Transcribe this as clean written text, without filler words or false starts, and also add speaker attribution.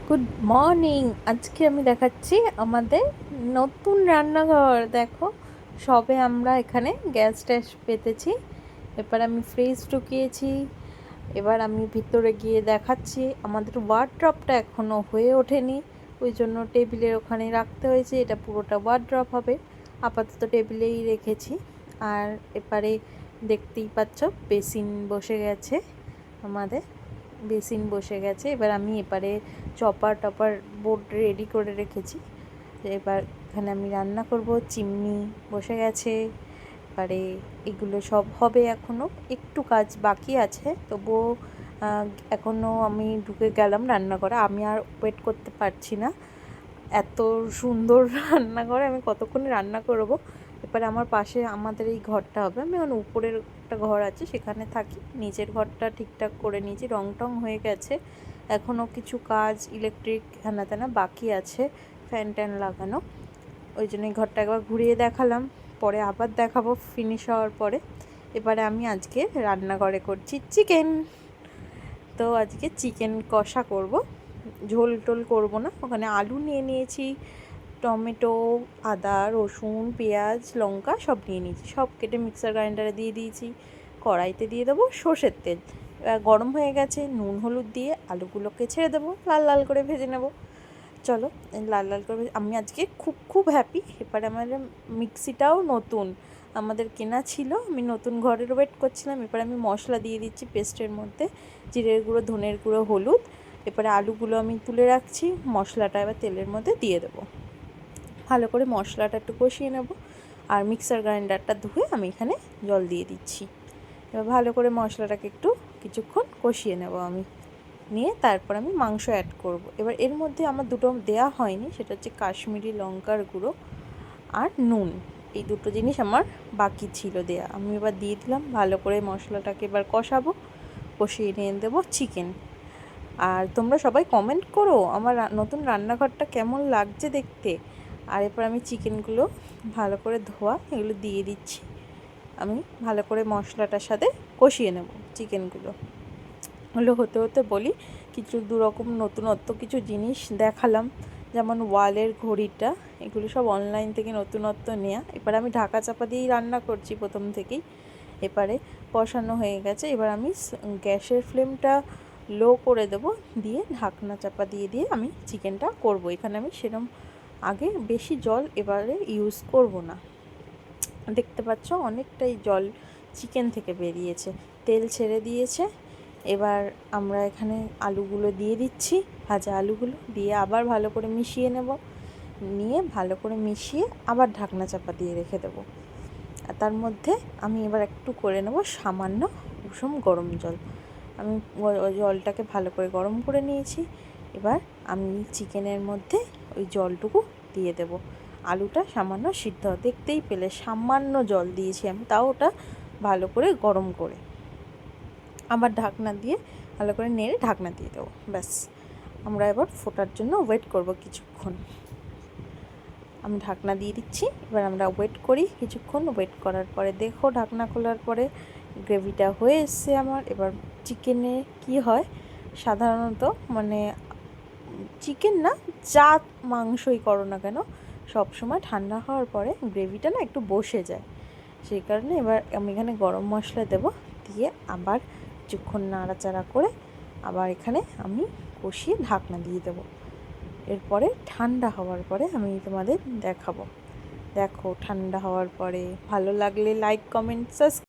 Speaker 1: Good morning. আজকে আমি দেখাচ্ছি আমাদের নতুন রান্নাঘর। দেখো, সবে আমরা এখানে গ্যাস ট্যাস পেতেছি। এবার আমি ফ্রিজ ঢুকিয়েছি। এবার আমি ভিতরে গিয়ে দেখাচ্ছি আমাদের ওয়ার্ড্রপটা এখনও হয়ে ওঠেনি, ওই জন্য টেবিলের ওখানে রাখতে হয়েছে। এটা পুরোটা ওয়ার্ড্রপ হবে, আপাতত টেবিলেই রেখেছি। আর এবারে দেখতেই পাচ্ছ বেসিন বসে গেছে, আমাদের বেসিন বসে গেছে। এবার আমি এবারে চপার টপার বোর্ড রেডি করে রেখেছি। এবার এখানে আমি রান্না করব। চিমনি বসে গেছে, এবারে এগুলো সব হবে। এখনও একটু কাজ বাকি আছে, তবুও এখনও আমি ঢুকে গেলাম রান্নাঘরে। আমি আর ওয়েট করতে পারছি না, এত সুন্দর রান্নাঘরে আমি কতক্ষণে রান্না করব। এবারে আমার পাশে আমাদের এই ঘরটা হবে। আমি এখন উপরের একটা ঘর আছে সেখানে থাকি, নিচের ঘরটা ঠিকঠাক করে নিয়েছি, রং টং হয়ে গেছে। এখনও কিছু কাজ ইলেকট্রিক হ্যানা ত্যানা বাকি আছে, ফ্যান ট্যান লাগানো। ওই জন্য এই ঘরটা একবার ঘুরিয়ে দেখালাম, পরে আবার দেখাবো ফিনিশ হওয়ার পরে। এবারে আমি আজকে রান্নাঘরে করছি চিকেন। তো আজকে চিকেন কষা করব, ঝোল টোল করবো না। ওখানে আলু নিয়ে নিয়েছি, টমেটো, আদা, রসুন, পেঁয়াজ, লঙ্কা সব নিয়ে নিয়েছি। সব কেটে মিক্সার গ্রাইন্ডারে দিয়ে দিয়েছি। কড়াইতে দিয়ে দেবো সর্ষের তেল। গরম হয়ে গেছে, নুন হলুদ দিয়ে আলুগুলোকে ছেড়ে দেবো, লাল লাল করে ভেজে নেব। চলো, লাল লাল করে আমি আজকে খুব হ্যাপি। এবারে আমার মিক্সিটাও নতুন আমাদের কেনা ছিল, আমি নতুন ঘরের ওয়েট করছিলাম। এবার আমি মশলা দিয়ে দিচ্ছি পেস্টের মধ্যে, জিরের গুঁড়ো, ধনের গুঁড়ো, হলুদ। এবারে আলুগুলো আমি তুলে রাখছি, মশলাটা এবার তেলের মধ্যে দিয়ে দেবো। ভালো করে মশলাটা একটু কষিয়ে নেব। আর মিক্সার গ্রাইন্ডারটা ধুয়ে আমি এখানে জল দিয়ে দিচ্ছি। এবার ভালো করে মশলাটাকে একটু কিছুক্ষণ কষিয়ে নেব আমি, নিয়ে তারপর আমি মাংস অ্যাড করব। এবার এর মধ্যে আমার দুটো দেয়া হয়নি, সেটা হচ্ছে কাশ্মীরি লঙ্কার গুঁড়ো আর নুন। এই দুটো জিনিস আমার বাকি ছিল দেয়া, আমি এবার দিয়ে দিলাম। ভালো করে মশলাটাকে এবার কষাবো, কষিয়ে নিয়ে দেবো চিকেন। আর তোমরা সবাই কমেন্ট করো আমার নতুন রান্নাঘরটা কেমন লাগছে দেখতে। আর এরপর আমি চিকেনগুলো ভালো করে ধোয়া এগুলো দিয়ে দিচ্ছি। আমি ভালো করে মশলাটার সাথে কষিয়ে নেব চিকেনগুলো। হলো হতে হতে বলি, কিছু দুরকম নতুনত্ব কিছু জিনিস দেখালাম, যেমন ওয়ালের ঘড়িটা। এগুলো সব অনলাইন থেকে নতুনত্ব নেওয়া। এবার আমি ঢাকা চাপা দিয়েই রান্না করছি প্রথম থেকেই। এবারে কষানো হয়ে গেছে, এবার আমি গ্যাসের ফ্লেমটা লো করে দেব, দিয়ে ঢাকনা চাপা দিয়ে দিয়ে আমি চিকেনটা করব। এখানে আমি সেরকম আগে বেশি জল এবারে ইউজ করব না। দেখতে পাচ্ছ অনেকটাই জল চিকেন থেকে বেরিয়েছে, তেল ছেড়ে দিয়েছে। এবার আমরা এখানে আলুগুলো দিয়ে দিচ্ছি, ভাজা আলুগুলো দিয়ে আবার ভালো করে মিশিয়ে নেব। নিয়ে ভালো করে মিশিয়ে আবার ঢাকনা চাপা দিয়ে রেখে দেবো। আর তার মধ্যে আমি এবার একটু করে নেব সামান্য কুসুম গরম জল। আমি জলটাকে ভালো করে গরম করে নিয়েছি। এবার আমি চিকেনের মধ্যে ওই জলটুকু দিয়ে দেব। আলুটা সামান্য সিদ্ধ, দেখতেই পেলে সামান্য জল দিয়েছি আমি, তাও ওটা ভালো করে গরম করে আবার ঢাকনা দিয়ে ভালো করে নেড়ে ঢাকনা দিয়ে দেবো। ব্যাস, আমরা এবার ফোটার জন্য ওয়েট করব কিছুক্ষণ। আমি ঢাকনা দিয়ে দিচ্ছি, এবার আমরা ওয়েট করি কিছুক্ষণ। ওয়েট করার পরে দেখো ঢাকনা খোলার পরে গ্রেভিটা হয়ে এসছে আমার। এবার চিকেনে কি হয় সাধারণত, মানে চিকেন না, যা মাংসই করো না কেন, সব সময় ঠান্ডা হওয়ার পরে গ্রেভিটা না একটু বসে যায়। সেই কারণে এবার আমি এখানে গরম মশলা দেবো, দিয়ে আবার কিছুক্ষণ নাড়াচাড়া করে আবার এখানে আমি কষিয়ে ঢাকনা দিয়ে দেবো। এরপরে ঠান্ডা হওয়ার পরে আমি তোমাদের দেখাবো। দেখো ঠান্ডা হওয়ার পরে ভালো লাগলে লাইক, কমেন্ট, সাবস্ক্রাইব।